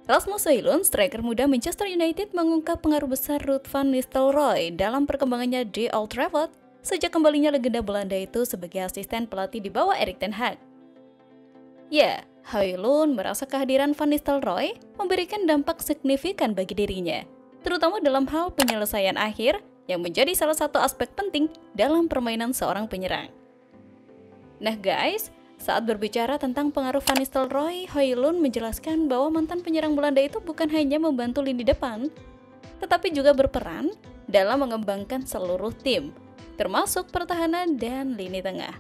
Rasmus Højlund, striker muda Manchester United, mengungkap pengaruh besar Ruud van Nistelrooy dalam perkembangannya di Old Trafford sejak kembalinya legenda Belanda itu sebagai asisten pelatih di bawah Erik ten Hag. Ya, Højlund merasa kehadiran Van Nistelrooy memberikan dampak signifikan bagi dirinya, terutama dalam hal penyelesaian akhir yang menjadi salah satu aspek penting dalam permainan seorang penyerang. Nah guys, saat berbicara tentang pengaruh Van Nistelrooy, Højlund menjelaskan bahwa mantan penyerang Belanda itu bukan hanya membantu lini depan, tetapi juga berperan dalam mengembangkan seluruh tim, termasuk pertahanan dan lini tengah.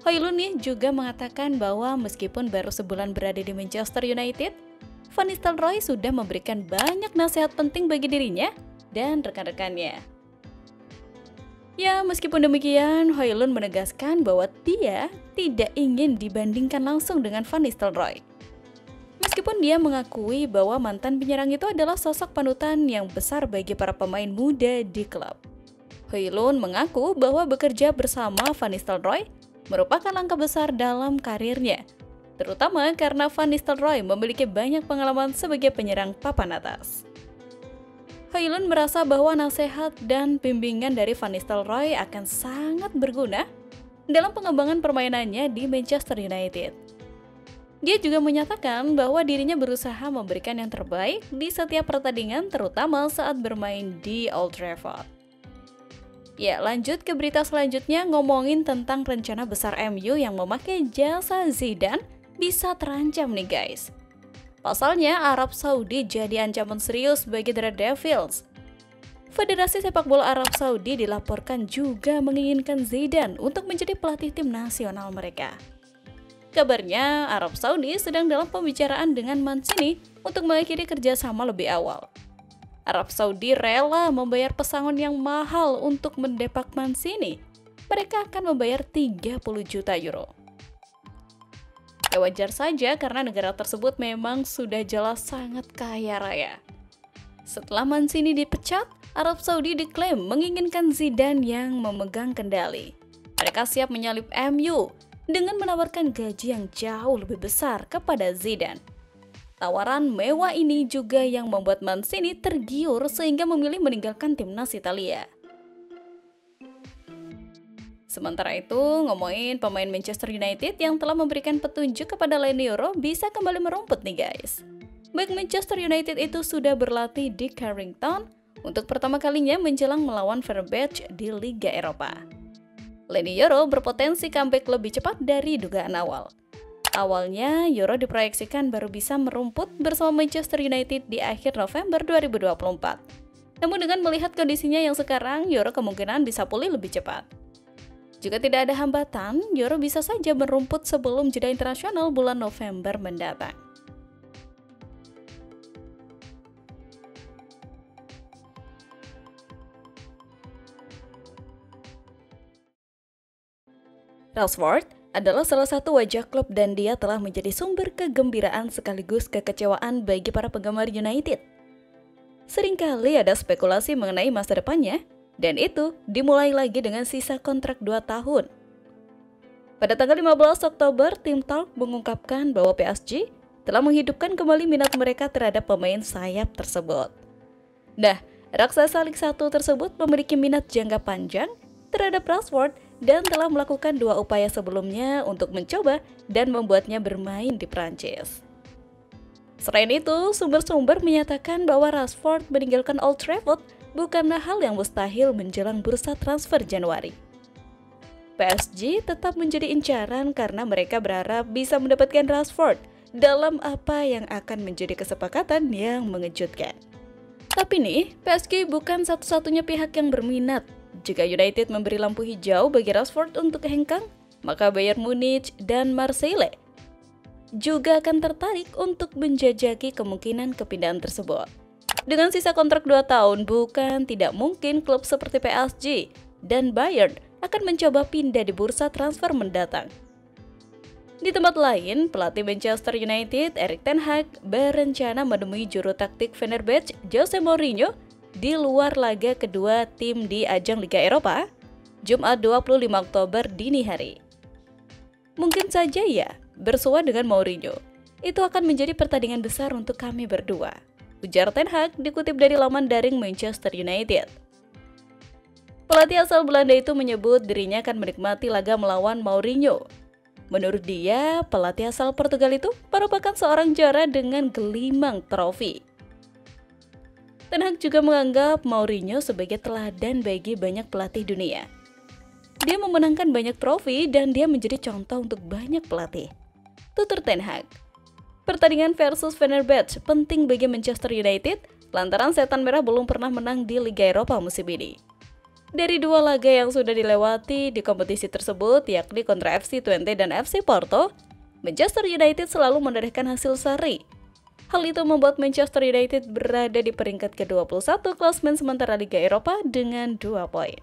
Højlund nih juga mengatakan bahwa meskipun baru sebulan berada di Manchester United, Van Nistelrooy sudah memberikan banyak nasihat penting bagi dirinya dan rekan-rekannya. Ya, meskipun demikian, Højlund menegaskan bahwa dia tidak ingin dibandingkan langsung dengan Van Nistelrooy. Meskipun dia mengakui bahwa mantan penyerang itu adalah sosok panutan yang besar bagi para pemain muda di klub. Højlund mengaku bahwa bekerja bersama Van Nistelrooy merupakan langkah besar dalam karirnya, terutama karena Van Nistelrooy memiliki banyak pengalaman sebagai penyerang papan atas. Højlund merasa bahwa nasihat dan bimbingan dari Van Nistelrooy akan sangat berguna dalam pengembangan permainannya di Manchester United. Dia juga menyatakan bahwa dirinya berusaha memberikan yang terbaik di setiap pertandingan, terutama saat bermain di Old Trafford. Ya, lanjut ke berita selanjutnya, ngomongin tentang rencana besar MU yang memakai jasa Zidane bisa terancam nih guys. Pasalnya, Arab Saudi jadi ancaman serius bagi The Red Devils. Federasi Sepak Bola Arab Saudi dilaporkan juga menginginkan Zidane untuk menjadi pelatih tim nasional mereka. Kabarnya, Arab Saudi sedang dalam pembicaraan dengan Mancini untuk mengakhiri kerjasama lebih awal. Arab Saudi rela membayar pesangon yang mahal untuk mendepak Mancini. Mereka akan membayar 30 juta euro. Ya wajar saja karena negara tersebut memang sudah jelas sangat kaya raya. Setelah Mancini dipecat, Arab Saudi diklaim menginginkan Zidane yang memegang kendali. Mereka siap menyalip MU dengan menawarkan gaji yang jauh lebih besar kepada Zidane. Tawaran mewah ini juga yang membuat Mancini tergiur sehingga memilih meninggalkan timnas Italia. Sementara itu, ngomongin pemain Manchester United yang telah memberikan petunjuk kepada Leny Yoro bisa kembali merumput nih guys. Back Manchester United itu sudah berlatih di Carrington untuk pertama kalinya menjelang melawan Fenerbahce di Liga Eropa. Leny Yoro berpotensi comeback lebih cepat dari dugaan awal. Awalnya, Yoro diproyeksikan baru bisa merumput bersama Manchester United di akhir November 2024. Namun dengan melihat kondisinya yang sekarang, Yoro kemungkinan bisa pulih lebih cepat. Jika tidak ada hambatan, Yoro bisa saja merumput sebelum jeda internasional bulan November mendatang. Rashford adalah salah satu wajah klub dan dia telah menjadi sumber kegembiraan sekaligus kekecewaan bagi para penggemar United. Seringkali ada spekulasi mengenai masa depannya, dan itu dimulai lagi dengan sisa kontrak 2 tahun. Pada tanggal 15 Oktober, Team Talk mengungkapkan bahwa PSG telah menghidupkan kembali minat mereka terhadap pemain sayap tersebut. Nah, raksasa Liga 1 tersebut memiliki minat jangka panjang terhadap Rashford dan telah melakukan 2 upaya sebelumnya untuk mencoba dan membuatnya bermain di Prancis. Selain itu, sumber-sumber menyatakan bahwa Rashford meninggalkan Old Trafford bukanlah hal yang mustahil menjelang bursa transfer Januari. PSG tetap menjadi incaran karena mereka berharap bisa mendapatkan Rashford dalam apa yang akan menjadi kesepakatan yang mengejutkan. Tapi nih, PSG bukan satu-satunya pihak yang berminat. Jika United memberi lampu hijau bagi Rashford untuk hengkang, maka Bayern Munich dan Marseille juga akan tertarik untuk menjajaki kemungkinan kepindahan tersebut. Dengan sisa kontrak 2 tahun, bukan tidak mungkin klub seperti PSG dan Bayern akan mencoba pindah di bursa transfer mendatang. Di tempat lain, pelatih Manchester United, Erik ten Hag, berencana menemui juru taktik Fenerbahce, Jose Mourinho, di luar laga kedua tim di ajang Liga Eropa, Jumat 25 Oktober dini hari. Mungkin saja ya, bersua dengan Mourinho. Itu akan menjadi pertandingan besar untuk kami berdua, ujar Ten Hag dikutip dari laman daring Manchester United. Pelatih asal Belanda itu menyebut dirinya akan menikmati laga melawan Mourinho. Menurut dia, pelatih asal Portugal itu merupakan seorang juara dengan gelimang trofi. Ten Hag juga menganggap Mourinho sebagai teladan bagi banyak pelatih dunia. Dia memenangkan banyak trofi dan dia menjadi contoh untuk banyak pelatih, tutur Ten Hag. Pertandingan versus Fenerbahce penting bagi Manchester United lantaran Setan Merah belum pernah menang di Liga Eropa musim ini. Dari dua laga yang sudah dilewati di kompetisi tersebut, yakni kontra FC Twente dan FC Porto, Manchester United selalu menorehkan hasil seri. Hal itu membuat Manchester United berada di peringkat ke-21 klasemen sementara Liga Eropa dengan 2 poin.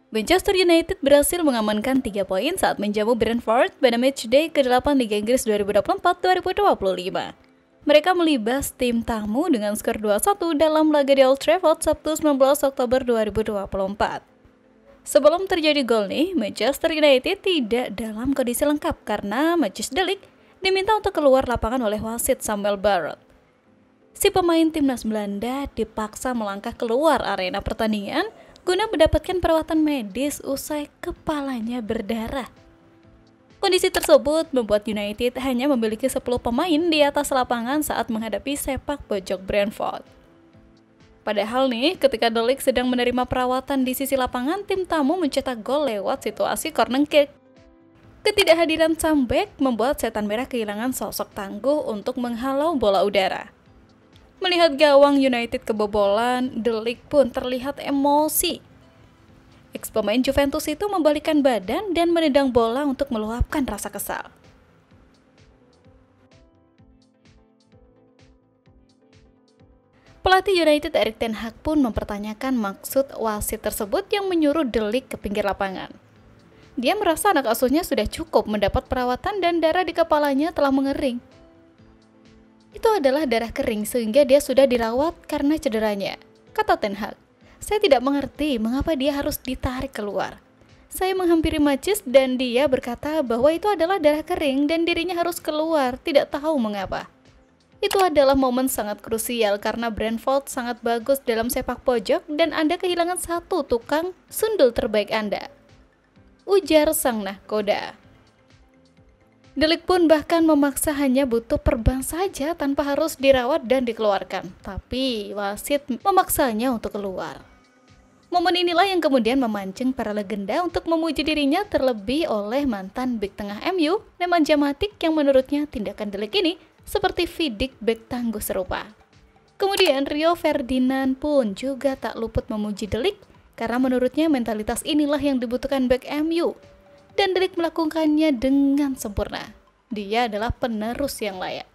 Manchester United berhasil mengamankan 3 poin saat menjamu Brentford pada matchday ke-8 Liga Inggris 2024-2025. Mereka melibas tim tamu dengan skor 2-1 dalam laga di Old Trafford Sabtu 19 Oktober 2024. Sebelum terjadi gol nih, Manchester United tidak dalam kondisi lengkap karena Matthijs de Ligt diminta untuk keluar lapangan oleh wasit Samuel Barrott. Si pemain timnas Belanda dipaksa melangkah keluar arena pertandingan guna mendapatkan perawatan medis usai kepalanya berdarah. Kondisi tersebut membuat United hanya memiliki 10 pemain di atas lapangan saat menghadapi sepak pojok Brentford. Padahal nih, ketika De Ligt sedang menerima perawatan di sisi lapangan, tim tamu mencetak gol lewat situasi corner kick. Ketidakhadiran sang bek membuat Setan Merah kehilangan sosok tangguh untuk menghalau bola udara. Melihat gawang United kebobolan, De Ligt pun terlihat emosi. Ex-pemain Juventus itu membalikkan badan dan menendang bola untuk meluapkan rasa kesal. Pelatih United Erik ten Hag pun mempertanyakan maksud wasit tersebut yang menyuruh De Ligt ke pinggir lapangan. Dia merasa anak asuhnya sudah cukup mendapat perawatan dan darah di kepalanya telah mengering. Itu adalah darah kering sehingga dia sudah dirawat karena cederanya, kata Ten Hag. Saya tidak mengerti mengapa dia harus ditarik keluar. Saya menghampiri Matthijs dan dia berkata bahwa itu adalah darah kering dan dirinya harus keluar, tidak tahu mengapa. Itu adalah momen sangat krusial karena Brentford sangat bagus dalam sepak pojok dan Anda kehilangan satu tukang sundul terbaik Anda, ujar sang nahkoda. De Ligt pun bahkan memaksa hanya butuh perban saja tanpa harus dirawat dan dikeluarkan. Tapi wasit memaksanya untuk keluar. Momen inilah yang kemudian memancing para legenda untuk memuji dirinya terlebih oleh mantan bek tengah MU, Nemanja Matic yang menurutnya tindakan De Ligt ini seperti Vidic bek tangguh serupa. Kemudian Rio Ferdinand pun juga tak luput memuji De Ligt karena menurutnya mentalitas inilah yang dibutuhkan bek MU. Dan De Ligt melakukannya dengan sempurna. Dia adalah penerus yang layak.